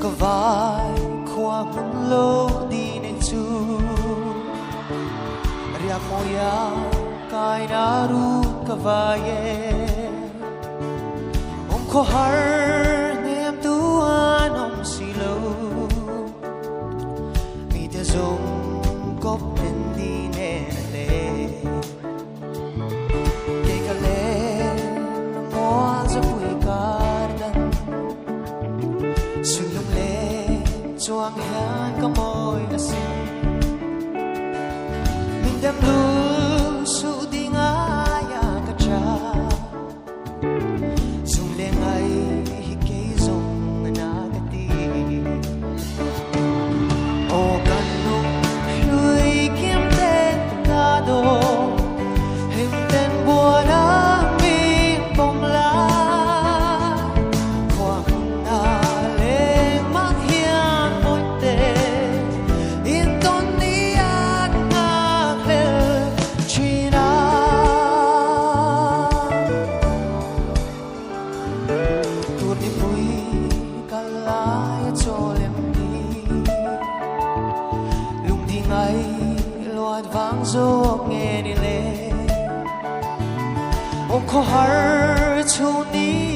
có vai khoa cũng lâu đi nên chú riak moya kai naru ka vai ko har nem tuan silo mi te zong ko pendi ne le ke kale mo za pui kardan sunum le chuang han ka moi na sin min dem lu su ding aya ka cha nghe đi lệ, ôm khó har chu ní